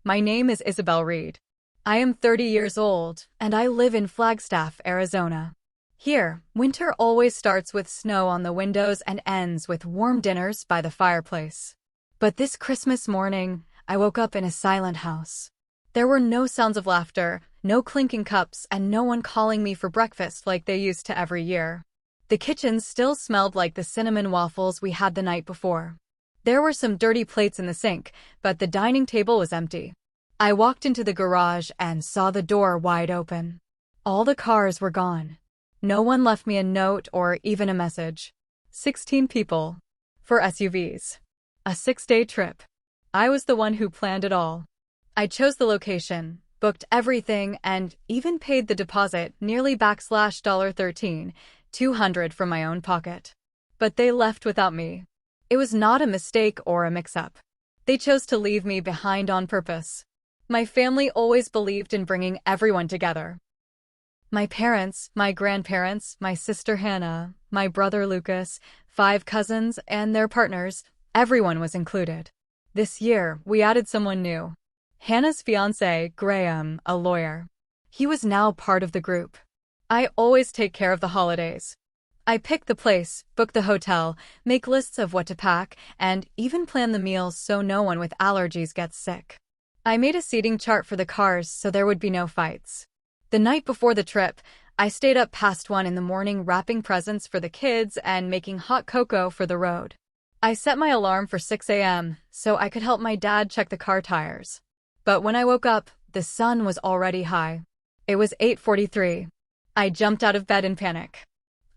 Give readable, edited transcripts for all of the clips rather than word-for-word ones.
My name is Isabel Reed. I am 30 years old, and I live in Flagstaff, Arizona. Here, winter always starts with snow on the windows and ends with warm dinners by the fireplace. But this Christmas morning, I woke up in a silent house. There were no sounds of laughter, no clinking cups, and no one calling me for breakfast like they used to every year. The kitchen still smelled like the cinnamon waffles we had the night before. There were some dirty plates in the sink, but the dining table was empty. I walked into the garage and saw the door wide open. All the cars were gone. No one left me a note or even a message. 16 people. 4 SUVs. A 6-day trip. I was the one who planned it all. I chose the location, booked everything, and even paid the deposit, nearly $13,200 from my own pocket. But they left without me. It was not a mistake or a mix-up. They chose to leave me behind on purpose. My family always believed in bringing everyone together. My parents, my grandparents, my sister Hannah, my brother Lucas, 5 cousins, and their partners, everyone was included. This year, we added someone new. Hannah's fiancé, Graham, a lawyer. He was now part of the group. I always take care of the holidays. I pick the place, book the hotel, make lists of what to pack, and even plan the meals so no one with allergies gets sick. I made a seating chart for the cars so there would be no fights. The night before the trip, I stayed up past 1 in the morning wrapping presents for the kids and making hot cocoa for the road. I set my alarm for 6 a.m. so I could help my dad check the car tires. But when I woke up, the sun was already high. It was 8:43. I jumped out of bed in panic.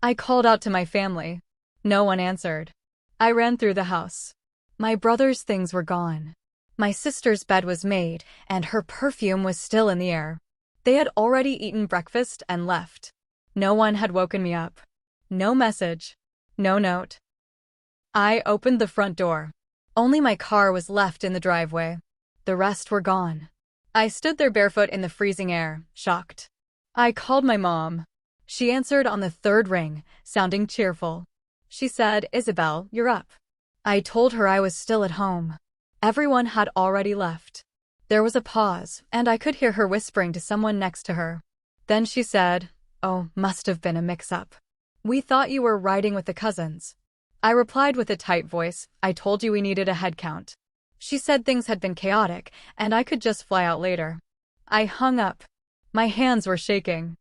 I called out to my family. No one answered. I ran through the house. My brother's things were gone. My sister's bed was made, and her perfume was still in the air. They had already eaten breakfast and left. No one had woken me up. No message. No note. I opened the front door. Only my car was left in the driveway. The rest were gone. I stood there barefoot in the freezing air, shocked. I called my mom. She answered on the 3rd ring, sounding cheerful. She said, "Isabel, you're up." I told her I was still at home. Everyone had already left. There was a pause, and I could hear her whispering to someone next to her. Then she said, "Oh, must have been a mix-up. We thought you were riding with the cousins." I replied with a tight voice, "I told you we needed a head count." She said things had been chaotic, and I could just fly out later. I hung up. My hands were shaking.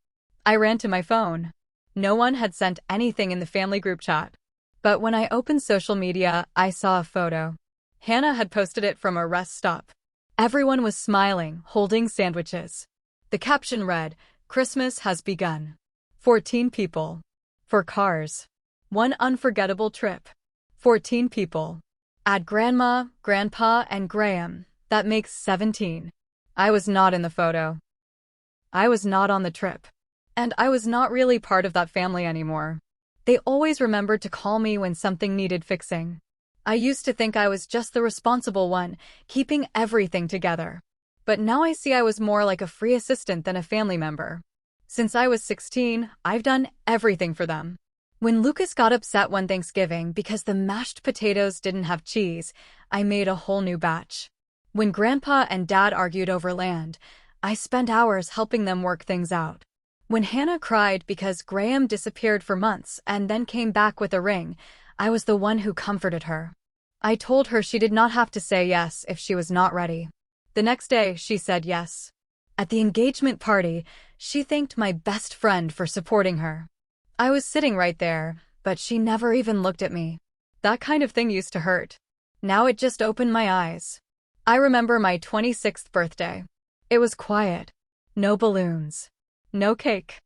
I ran to my phone. No one had sent anything in the family group chat. But when I opened social media, I saw a photo. Hannah had posted it from a rest stop. Everyone was smiling, holding sandwiches. The caption read, "Christmas has begun. 14 people. 4 cars. 1 unforgettable trip. 14 people. Add Grandma, Grandpa, and Graham. That makes 17. I was not in the photo. I was not on the trip. And I was not really part of that family anymore. They always remembered to call me when something needed fixing. I used to think I was just the responsible one, keeping everything together. But now I see I was more like a free assistant than a family member. Since I was 16, I've done everything for them. When Lucas got upset one Thanksgiving because the mashed potatoes didn't have cheese, I made a whole new batch. When Grandpa and Dad argued over land, I spent hours helping them work things out. When Hannah cried because Graham disappeared for months and then came back with a ring, I was the one who comforted her. I told her she did not have to say yes if she was not ready. The next day, she said yes. At the engagement party, she thanked my best friend for supporting her. I was sitting right there, but she never even looked at me. That kind of thing used to hurt. Now it just opened my eyes. I remember my 26th birthday. It was quiet. No balloons. No cake.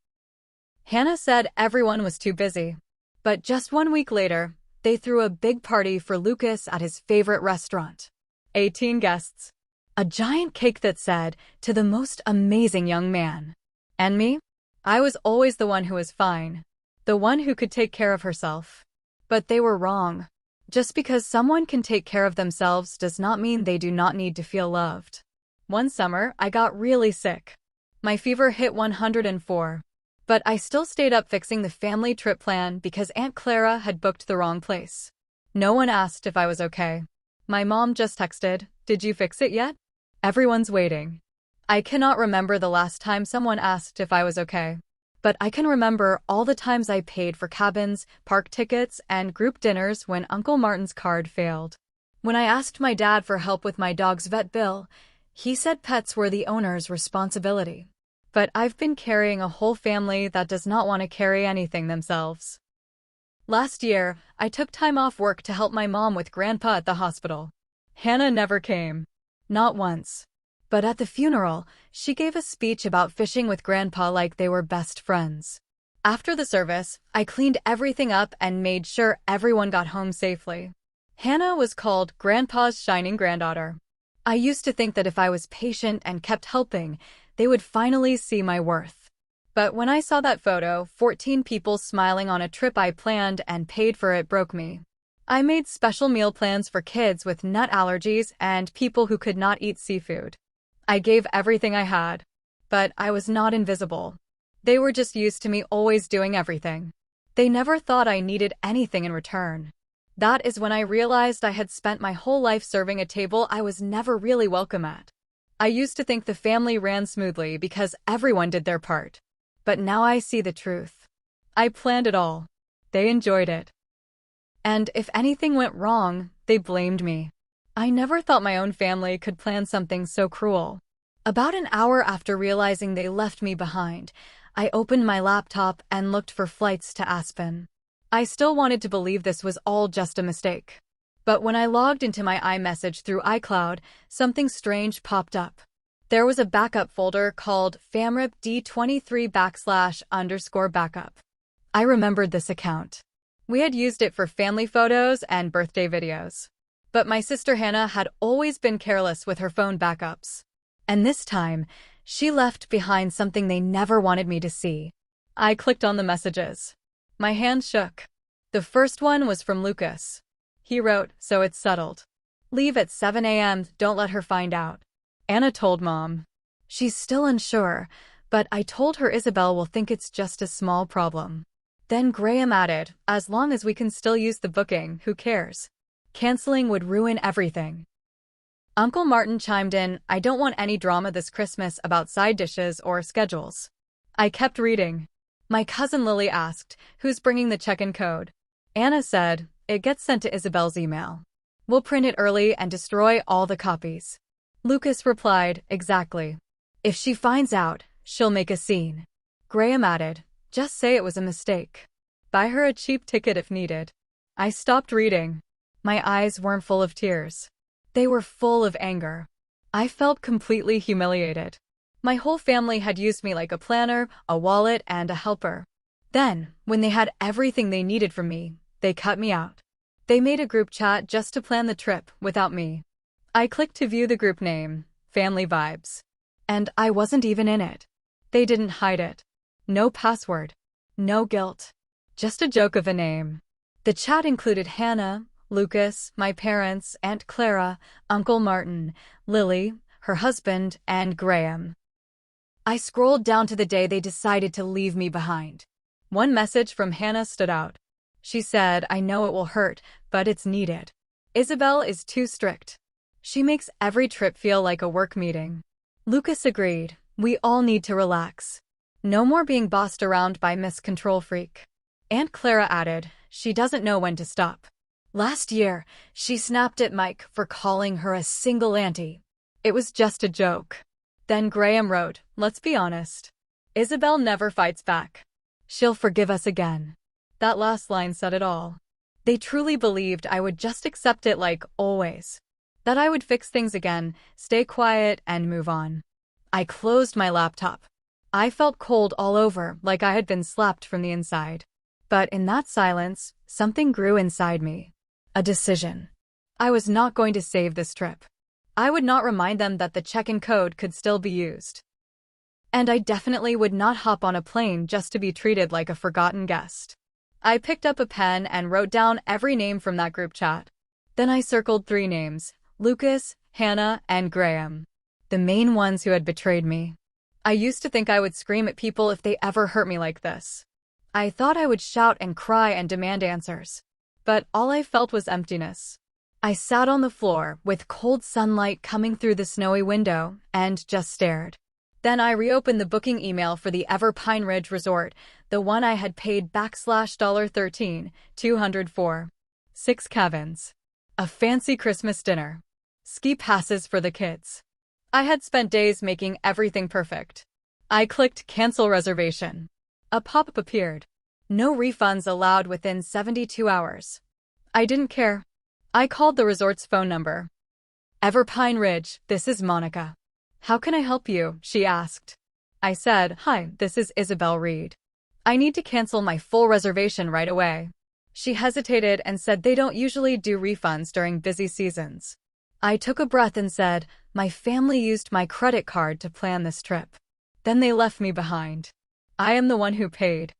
Hannah said everyone was too busy. But just 1 week later, they threw a big party for Lucas at his favorite restaurant. 18 guests. A giant cake that said, "To the most amazing young man." And me? I was always the one who was fine. The one who could take care of herself. But they were wrong. Just because someone can take care of themselves does not mean they do not need to feel loved. One summer, I got really sick. My fever hit 104. But I still stayed up fixing the family trip plan because Aunt Clara had booked the wrong place. No one asked if I was okay. My mom just texted, "Did you fix it yet?" Everyone's waiting. I cannot remember the last time someone asked if I was okay. But I can remember all the times I paid for cabins, park tickets, and group dinners when Uncle Martin's card failed. When I asked my dad for help with my dog's vet bill, he said pets were the owner's responsibility. But I've been carrying a whole family that does not want to carry anything themselves. Last year, I took time off work to help my mom with Grandpa at the hospital. Hannah never came. Not once. But at the funeral, she gave a speech about fishing with Grandpa like they were best friends. After the service, I cleaned everything up and made sure everyone got home safely. Hannah was called Grandpa's shining granddaughter. I used to think that if I was patient and kept helping, they would finally see my worth. But when I saw that photo, 14 people smiling on a trip I planned and paid for, it broke me. I made special meal plans for kids with nut allergies and people who could not eat seafood. I gave everything I had. But I was not invisible. They were just used to me always doing everything. They never thought I needed anything in return. That is when I realized I had spent my whole life serving a table I was never really welcome at. I used to think the family ran smoothly because everyone did their part. But now I see the truth. I planned it all. They enjoyed it. And if anything went wrong, they blamed me. I never thought my own family could plan something so cruel. About an hour after realizing they left me behind, I opened my laptop and looked for flights to Aspen. I still wanted to believe this was all just a mistake. But when I logged into my iMessage through iCloud, something strange popped up. There was a backup folder called famrip d23 _backup. I remembered this account. We had used it for family photos and birthday videos. But my sister Hannah had always been careless with her phone backups. And this time, she left behind something they never wanted me to see. I clicked on the messages. My hand shook. The first one was from Lucas. He wrote, "So it's settled. Leave at 7 a.m., don't let her find out." Anna told Mom. She's still unsure, but I told her Isabel will think it's just a small problem. Then Graham added, "As long as we can still use the booking, who cares? Canceling would ruin everything." Uncle Martin chimed in, "I don't want any drama this Christmas about side dishes or schedules." I kept reading. My cousin Lily asked, "Who's bringing the check-in code?" Anna said, "It gets sent to Isabel's email. We'll print it early and destroy all the copies." Lucas replied, "Exactly. If she finds out, she'll make a scene." Graham added, "Just say it was a mistake. Buy her a cheap ticket if needed." I stopped reading. My eyes weren't full of tears. They were full of anger. I felt completely humiliated. My whole family had used me like a planner, a wallet, and a helper. Then, when they had everything they needed from me, they cut me out. They made a group chat just to plan the trip without me. I clicked to view the group name, Family Vibes. And I wasn't even in it. They didn't hide it. No password. No guilt. Just a joke of a name. The chat included Hannah, Lucas, my parents, Aunt Clara, Uncle Martin, Lily, her husband, and Graham. I scrolled down to the day they decided to leave me behind. One message from Hannah stood out. She said, "I know it will hurt, but it's needed. Isabel is too strict. She makes every trip feel like a work meeting." Lucas agreed. "We all need to relax. No more being bossed around by Miss Control Freak." Aunt Clara added, "She doesn't know when to stop. Last year, she snapped at Mike for calling her a single auntie. It was just a joke." Then Graham wrote, "Let's be honest. Isabel never fights back. She'll forgive us again." That last line said it all. They truly believed I would just accept it like always. That I would fix things again, stay quiet, and move on. I closed my laptop. I felt cold all over, like I had been slapped from the inside. But in that silence, something grew inside me. A decision. I was not going to save this trip. I would not remind them that the check-in code could still be used. And I definitely would not hop on a plane just to be treated like a forgotten guest. I picked up a pen and wrote down every name from that group chat. Then I circled 3 names, Lucas, Hannah, and Graham. The main ones who had betrayed me. I used to think I would scream at people if they ever hurt me like this. I thought I would shout and cry and demand answers. But all I felt was emptiness. I sat on the floor with cold sunlight coming through the snowy window and just stared. Then I reopened the booking email for the Ever Pine Ridge Resort, the one I had paid $13,200 for. 6 cabins. A fancy Christmas dinner. Ski passes for the kids. I had spent days making everything perfect. I clicked cancel reservation. A pop-up appeared. No refunds allowed within 72 hours. I didn't care. I called the resort's phone number. Ever Pine Ridge, this is Monica. How can I help you? She asked. I said, hi, this is Isabel Reed. I need to cancel my full reservation right away. She hesitated and said they don't usually do refunds during busy seasons. I took a breath and said, my family used my credit card to plan this trip. Then they left me behind. I am the one who paid.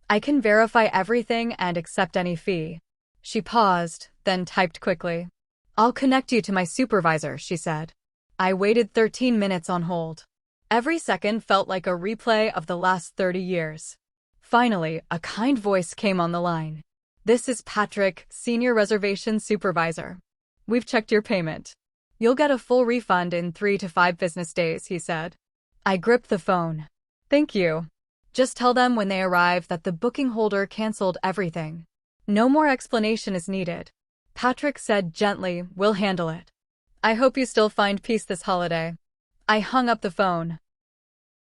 I can verify everything and accept any fee. She paused, then typed quickly. I'll connect you to my supervisor, she said. I waited 13 minutes on hold. Every second felt like a replay of the last 30 years. Finally, a kind voice came on the line. This is Patrick, Senior Reservation Supervisor. We've checked your payment. You'll get a full refund in 3 to 5 business days, he said. I gripped the phone. Thank you. Just tell them when they arrive that the booking holder canceled everything. No more explanation is needed. Patrick said gently, we'll handle it. I hope you still find peace this holiday. I hung up the phone.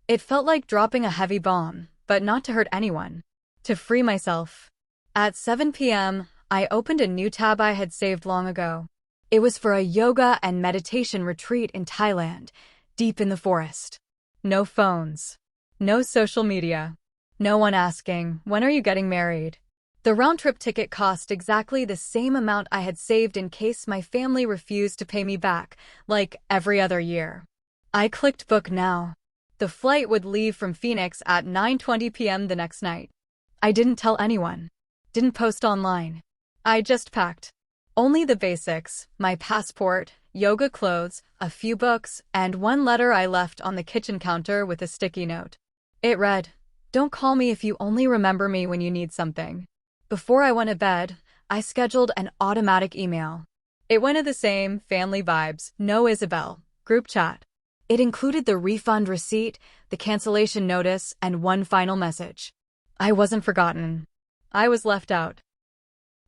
It felt like dropping a heavy bomb, but not to hurt anyone. To free myself. At 7 p.m., I opened a new tab I had saved long ago. It was for a yoga and meditation retreat in Thailand, deep in the forest. No phones. No social media. No one asking, when are you getting married? The round-trip ticket cost exactly the same amount I had saved in case my family refused to pay me back, like every other year. I clicked book now. The flight would leave from Phoenix at 9:20 p.m. the next night. I didn't tell anyone. Didn't post online. I just packed. Only the basics, my passport, yoga clothes, a few books, and one letter I left on the kitchen counter with a sticky note. It read, don't call me if you only remember me when you need something. Before I went to bed, I scheduled an automatic email. It went to the same family vibes, no Isabel, group chat. It included the refund receipt, the cancellation notice, and one final message. I wasn't forgotten. I was left out.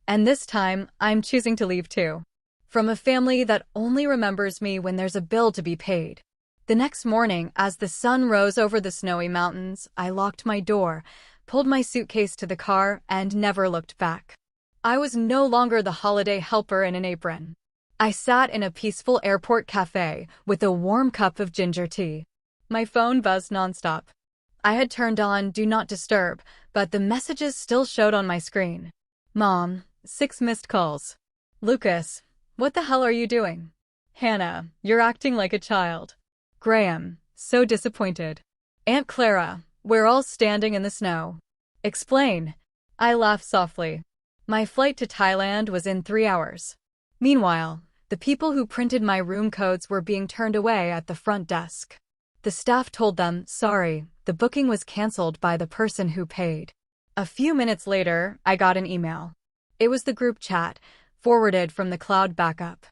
And this time, I'm choosing to leave too. From a family that only remembers me when there's a bill to be paid. The next morning, as the sun rose over the snowy mountains, I locked my door, pulled my suitcase to the car, and never looked back. I was no longer the holiday helper in an apron. I sat in a peaceful airport cafe with a warm cup of ginger tea. My phone buzzed nonstop. I had turned on Do Not Disturb, but the messages still showed on my screen. Mom, 6 missed calls. Lucas, what the hell are you doing? Hannah, you're acting like a child. Graham, so disappointed. Aunt Clara, we're all standing in the snow. Explain. I laughed softly. My flight to Thailand was in 3 hours. Meanwhile, the people who printed my room codes were being turned away at the front desk. The staff told them, sorry, the booking was canceled by the person who paid. A few minutes later, I got an email. It was the group chat, forwarded from the cloud backup.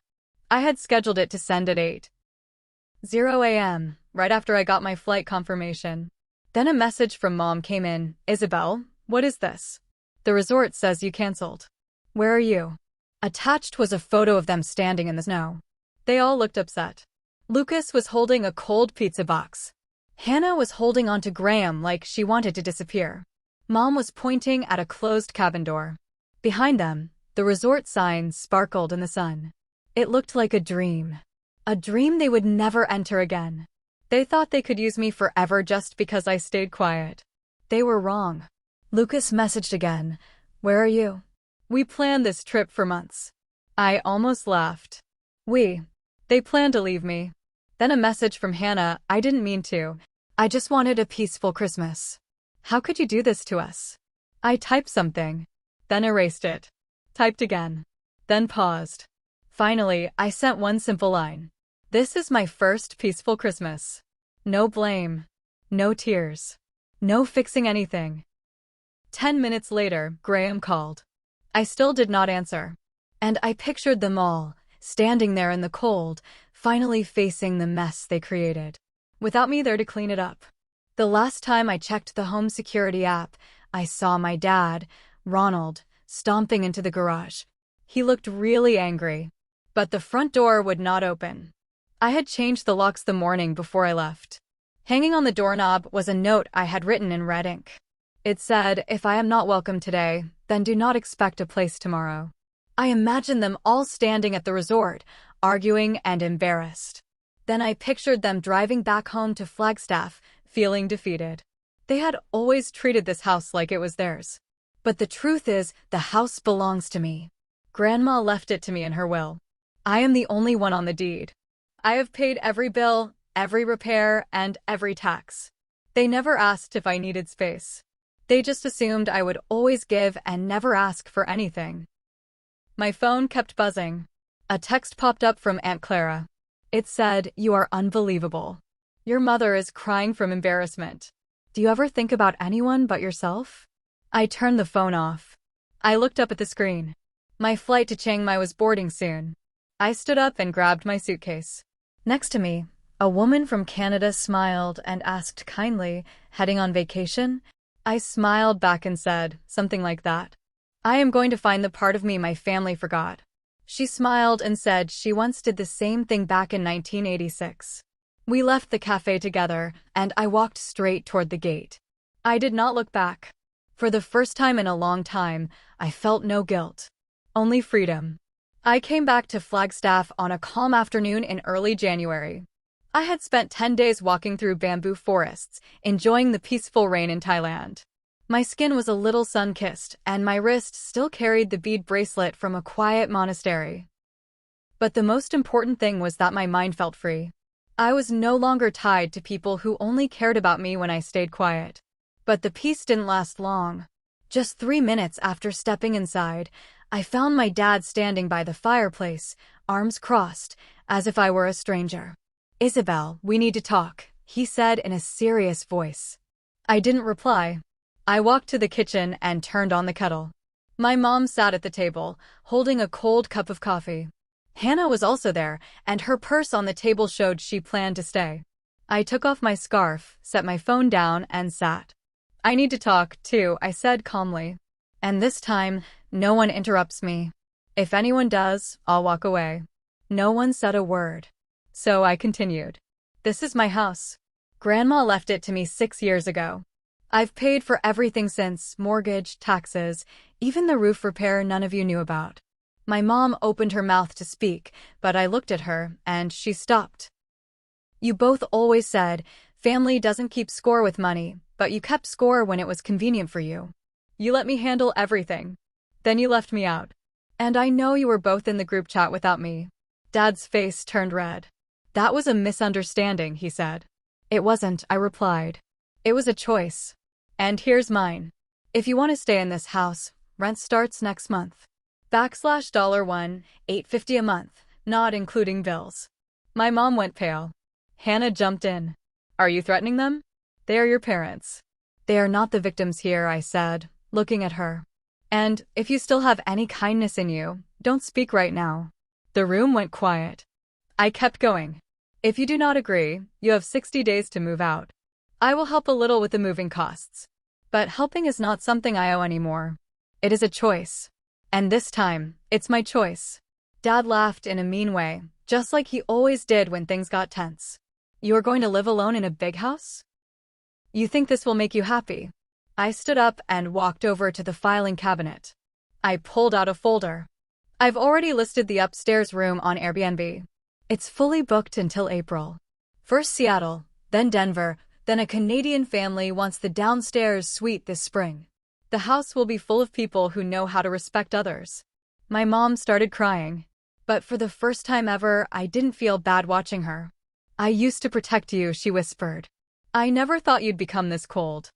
I had scheduled it to send at 8:00 a.m., right after I got my flight confirmation. Then a message from Mom came in. Isabel, what is this? The resort says you canceled. Where are you? Attached was a photo of them standing in the snow. They all looked upset. Lucas was holding a cold pizza box. Hannah was holding onto Graham like she wanted to disappear. Mom was pointing at a closed cabin door. Behind them, the resort sign sparkled in the sun. It looked like a dream. A dream they would never enter again. They thought they could use me forever just because I stayed quiet. They were wrong. Lucas messaged again. Where are you? We planned this trip for months. I almost laughed. They planned to leave me. Then a message from Hannah. I didn't mean to. I just wanted a peaceful Christmas. How could you do this to us? I typed something. Then erased it. Typed again. Then paused. Finally, I sent one simple line. This is my first peaceful Christmas. No blame. No tears. No fixing anything. 10 minutes later, Graham called. I still did not answer. And I pictured them all, standing there in the cold, finally facing the mess they created, without me there to clean it up. The last time I checked the home security app, I saw my dad, Ronald, stomping into the garage. He looked really angry, but the front door would not open. I had changed the locks the morning before I left. Hanging on the doorknob was a note I had written in red ink. It said, "If I am not welcome today, then do not expect a place tomorrow." I imagined them all standing at the resort, arguing and embarrassed. Then I pictured them driving back home to Flagstaff, feeling defeated. They had always treated this house like it was theirs. But the truth is, the house belongs to me. Grandma left it to me in her will. I am the only one on the deed. I have paid every bill, every repair, and every tax. They never asked if I needed space. They just assumed I would always give and never ask for anything. My phone kept buzzing. A text popped up from Aunt Clara. It said, "You are unbelievable. Your mother is crying from embarrassment. Do you ever think about anyone but yourself?" I turned the phone off. I looked up at the screen. My flight to Chiang Mai was boarding soon. I stood up and grabbed my suitcase. Next to me, a woman from Canada smiled and asked kindly, "Heading on vacation?" I smiled back and said, something like that. "I am going to find the part of me my family forgot." She smiled and said she once did the same thing back in 1986. We left the cafe together, and I walked straight toward the gate. I did not look back. For the first time in a long time, I felt no guilt, only freedom. I came back to Flagstaff on a calm afternoon in early January. I had spent 10 days walking through bamboo forests, enjoying the peaceful rain in Thailand. My skin was a little sun-kissed, and my wrist still carried the bead bracelet from a quiet monastery. But the most important thing was that my mind felt free. I was no longer tied to people who only cared about me when I stayed quiet. But the peace didn't last long. Just 3 minutes after stepping inside, I found my dad standing by the fireplace, arms crossed, as if I were a stranger. "Isabel, we need to talk," he said in a serious voice. I didn't reply. I walked to the kitchen and turned on the kettle. My mom sat at the table, holding a cold cup of coffee. Hannah was also there, and her purse on the table showed she planned to stay. I took off my scarf, set my phone down, and sat. "I need to talk, too," I said calmly. And this time, no one interrupts me. If anyone does, I'll walk away. No one said a word. So I continued. "This is my house. Grandma left it to me 6 years ago. I've paid for everything since, mortgage, taxes, even the roof repair none of you knew about." My mom opened her mouth to speak, but I looked at her, and she stopped. "You both always said, family doesn't keep score with money, but you kept score when it was convenient for you. You let me handle everything. Then you left me out. And I know you were both in the group chat without me." Dad's face turned red. "That was a misunderstanding," he said. "It wasn't," I replied. "It was a choice. And here's mine. If you want to stay in this house, rent starts next month. $1,850 a month, not including bills." My mom went pale. Hannah jumped in. "Are you threatening them? They are your parents." "They are not the victims here," I said, looking at her. "And if you still have any kindness in you, don't speak right now." The room went quiet. I kept going. "If you do not agree, you have 60 days to move out. I will help a little with the moving costs. But helping is not something I owe anymore. It is a choice. And this time, it's my choice." Dad laughed in a mean way, just like he always did when things got tense. "You are going to live alone in a big house? You think this will make you happy?" I stood up and walked over to the filing cabinet. I pulled out a folder. "I've already listed the upstairs room on Airbnb. It's fully booked until April. First Seattle, then Denver, then a Canadian family wants the downstairs suite this spring. The house will be full of people who know how to respect others." My mom started crying. But for the first time ever, I didn't feel bad watching her. "I used to protect you," she whispered. "I never thought you'd become this cold."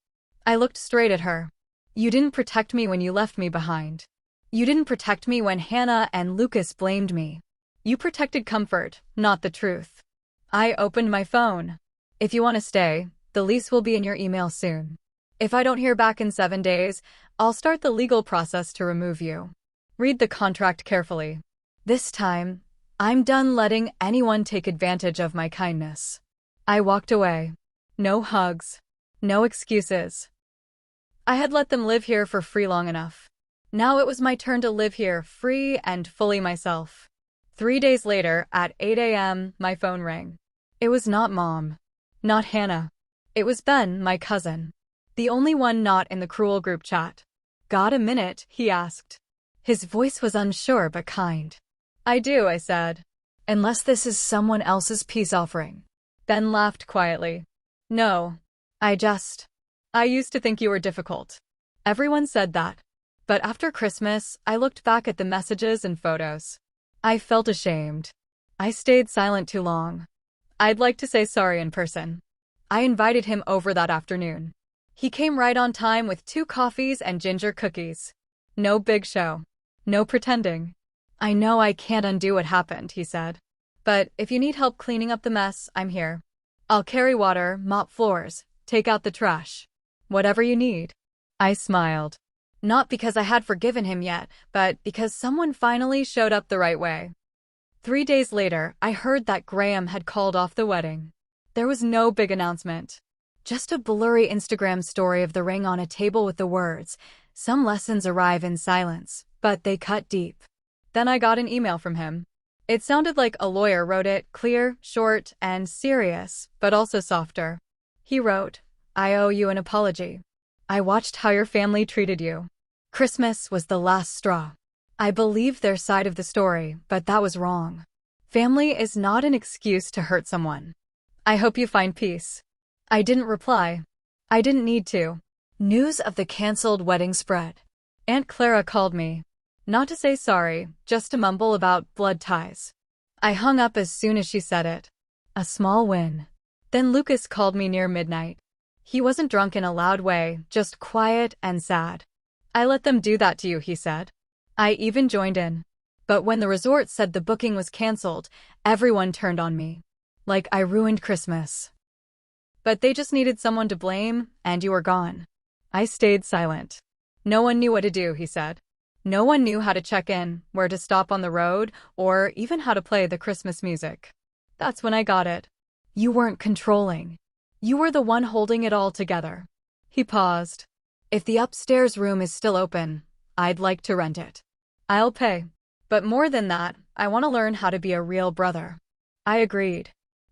I looked straight at her. "You didn't protect me when you left me behind. You didn't protect me when Hannah and Lucas blamed me. You protected comfort, not the truth." I opened my phone. "If you want to stay, the lease will be in your email soon. If I don't hear back in 7 days, I'll start the legal process to remove you. Read the contract carefully. This time, I'm done letting anyone take advantage of my kindness. I walked away. No hugs. No excuses. I had let them live here for free long enough. Now it was my turn to live here free and fully myself. 3 days later, at 8 a.m., my phone rang. It was not Mom. Not Hannah. It was Ben, my cousin. The only one not in the cruel group chat. "Got a minute?" he asked. His voice was unsure but kind. "I do," I said. "Unless this is someone else's peace offering." Ben laughed quietly. "No. I used to think you were difficult." Everyone said that. But after Christmas, I looked back at the messages and photos. I felt ashamed. I stayed silent too long. I'd like to say sorry in person. I invited him over that afternoon. He came right on time with 2 coffees and ginger cookies. No big show. No pretending. "I know I can't undo what happened," he said. "But if you need help cleaning up the mess, I'm here. I'll carry water, mop floors, take out the trash. Whatever you need." I smiled. Not because I had forgiven him yet, but because someone finally showed up the right way. 3 days later, I heard that Graham had called off the wedding. There was no big announcement. Just a blurry Instagram story of the ring on a table with the words, "Some lessons arrive in silence, but they cut deep." Then I got an email from him. It sounded like a lawyer wrote it, clear, short, and serious, but also softer. He wrote, "I owe you an apology. I watched how your family treated you. Christmas was the last straw. I believed their side of the story, but that was wrong. Family is not an excuse to hurt someone. I hope you find peace." I didn't reply. I didn't need to. News of the canceled wedding spread. Aunt Clara called me. Not to say sorry, just to mumble about blood ties. I hung up as soon as she said it. A small win. Then Lucas called me near midnight. He wasn't drunk in a loud way, just quiet and sad. "I let them do that to you," he said. I even joined in. But when the resort said the booking was canceled, everyone turned on me. Like I ruined Christmas. "But they just needed someone to blame, and you were gone." I stayed silent. "No one knew what to do," he said. "No one knew how to check in, where to stop on the road, or even how to play the Christmas music." That's when I got it. "You weren't controlling. You were the one holding it all together." He paused. "If the upstairs room is still open, I'd like to rent it. I'll pay. But more than that, I want to learn how to be a real brother." I agreed.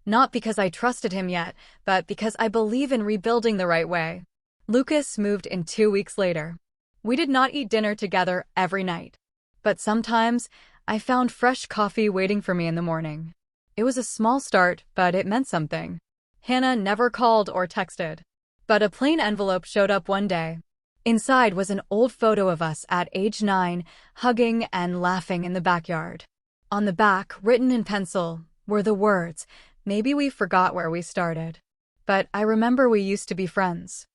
Not because I trusted him yet, but because I believe in rebuilding the right way. Lucas moved in 2 weeks later. We did not eat dinner together every night. But sometimes, I found fresh coffee waiting for me in the morning. It was a small start, but it meant something. Hannah never called or texted. But a plain envelope showed up one day. Inside was an old photo of us at age 9, hugging and laughing in the backyard. On the back, written in pencil, were the words, "Maybe we forgot where we started. But I remember we used to be friends."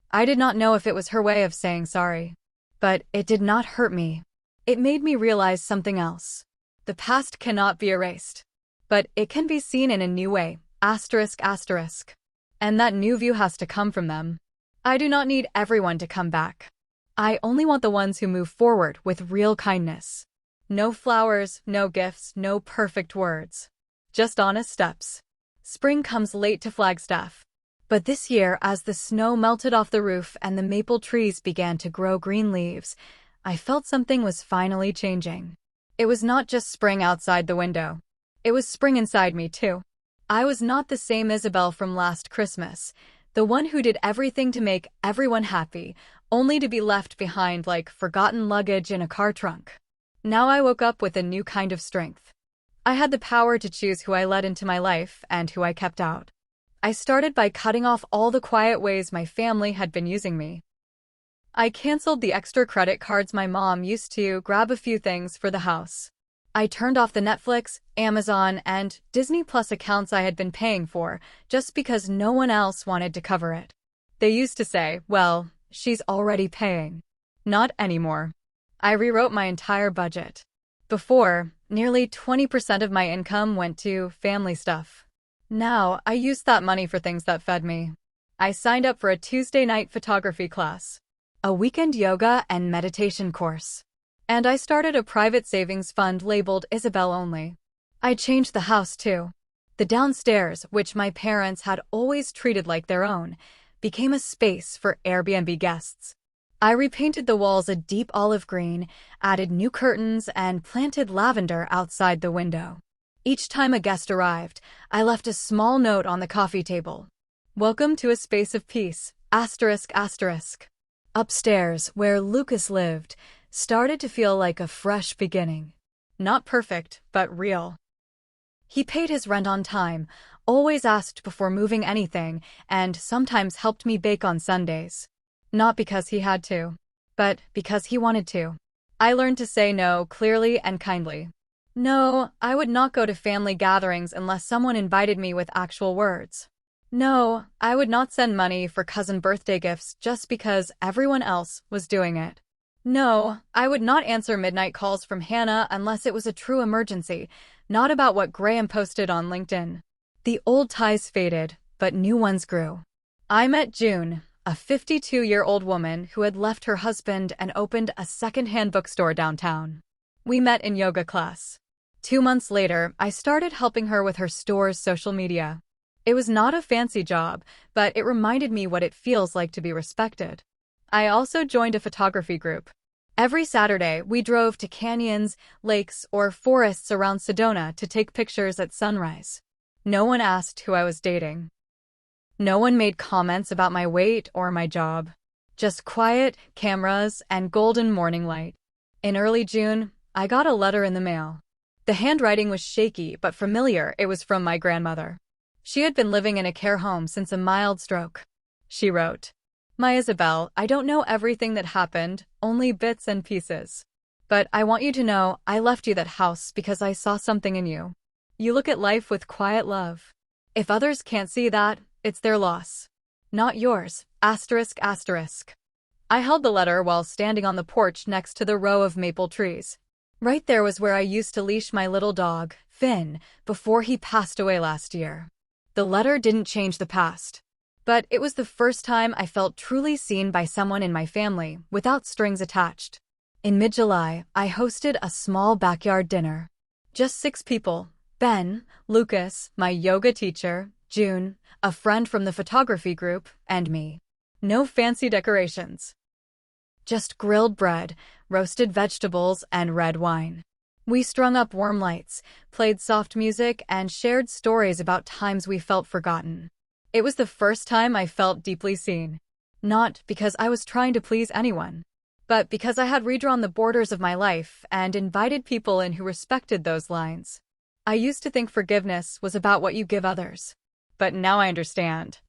I did not know if it was her way of saying sorry. But it did not hurt me. It made me realize something else. The past cannot be erased. But it can be seen in a new way, asterisk asterisk. And that new view has to come from them. I do not need everyone to come back. I only want the ones who move forward with real kindness. No flowers, no gifts, no perfect words. Just honest steps. Spring comes late to Flagstaff. But this year, as the snow melted off the roof and the maple trees began to grow green leaves, I felt something was finally changing. It was not just spring outside the window. It was spring inside me, too. I was not the same Isabel from last Christmas, the one who did everything to make everyone happy, only to be left behind like forgotten luggage in a car trunk. Now I woke up with a new kind of strength. I had the power to choose who I let into my life and who I kept out. I started by cutting off all the quiet ways my family had been using me. I canceled the extra credit cards my mom used to grab a few things for the house. I turned off the Netflix, Amazon, and Disney Plus accounts I had been paying for just because no one else wanted to cover it. They used to say, "Well, she's already paying." Not anymore. I rewrote my entire budget. Before, nearly 20% of my income went to family stuff. Now, I used that money for things that fed me. I signed up for a Tuesday night photography class, a weekend yoga and meditation course, and I started a private savings fund labeled Isabel Only. I changed the house too. The downstairs, which my parents had always treated like their own, became a space for Airbnb guests. I repainted the walls a deep olive green, added new curtains, and planted lavender outside the window. Each time a guest arrived, I left a small note on the coffee table. Welcome to a space of peace, asterisk asterisk. Upstairs, where Lucas lived, started to feel like a fresh beginning. Not perfect, but real. He paid his rent on time, always asked before moving anything, and sometimes helped me bake on Sundays. Not because he had to, but because he wanted to. I learned to say no clearly and kindly. No, I would not go to family gatherings unless someone invited me with actual words. No, I would not send money for cousin birthday gifts just because everyone else was doing it. No, I would not answer midnight calls from Hannah unless it was a true emergency, not about what Graham posted on LinkedIn. The old ties faded, but new ones grew. I met June, a 52-year-old woman who had left her husband and opened a second-hand bookstore downtown. We met in yoga class. 2 months later, I started helping her with her store's social media. It was not a fancy job, but it reminded me what it feels like to be respected. I also joined a photography group. Every Saturday, we drove to canyons, lakes, or forests around Sedona to take pictures at sunrise. No one asked who I was dating. No one made comments about my weight or my job. Just quiet, cameras, and golden morning light. In early June, I got a letter in the mail. The handwriting was shaky but familiar. It was from my grandmother. She had been living in a care home since a mild stroke. She wrote, "My Isabel, I don't know everything that happened, only bits and pieces. But I want you to know I left you that house because I saw something in you. You look at life with quiet love. If others can't see that, it's their loss. Not yours, asterisk asterisk." I held the letter while standing on the porch next to the row of maple trees. Right there was where I used to leash my little dog, Finn, before he passed away last year. The letter didn't change the past. But it was the first time I felt truly seen by someone in my family, without strings attached. In mid-July, I hosted a small backyard dinner. Just 6 people: Ben, Lucas, my yoga teacher, June, a friend from the photography group, and me. No fancy decorations. Just grilled bread, roasted vegetables, and red wine. We strung up warm lights, played soft music, and shared stories about times we felt forgotten. It was the first time I felt deeply seen. Not because I was trying to please anyone, but because I had redrawn the borders of my life and invited people in who respected those lines. I used to think forgiveness was about what you give others. But now I understand.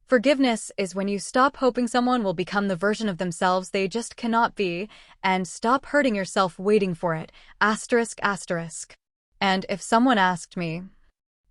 Forgiveness is when you stop hoping someone will become the version of themselves they just cannot be, and stop hurting yourself waiting for it, asterisk asterisk. And if someone asked me,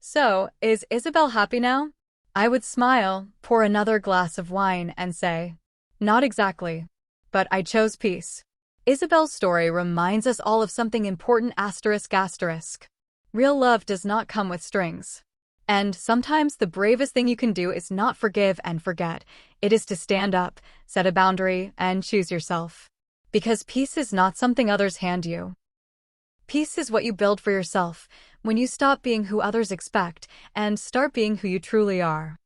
"So, is Isabel happy now?" I would smile, pour another glass of wine, and say, "Not exactly. But I chose peace." Isabel's story reminds us all of something important, asterisk asterisk. Real love does not come with strings. And sometimes the bravest thing you can do is not forgive and forget. It is to stand up, set a boundary, and choose yourself. Because peace is not something others hand you. Peace is what you build for yourself when you stop being who others expect and start being who you truly are.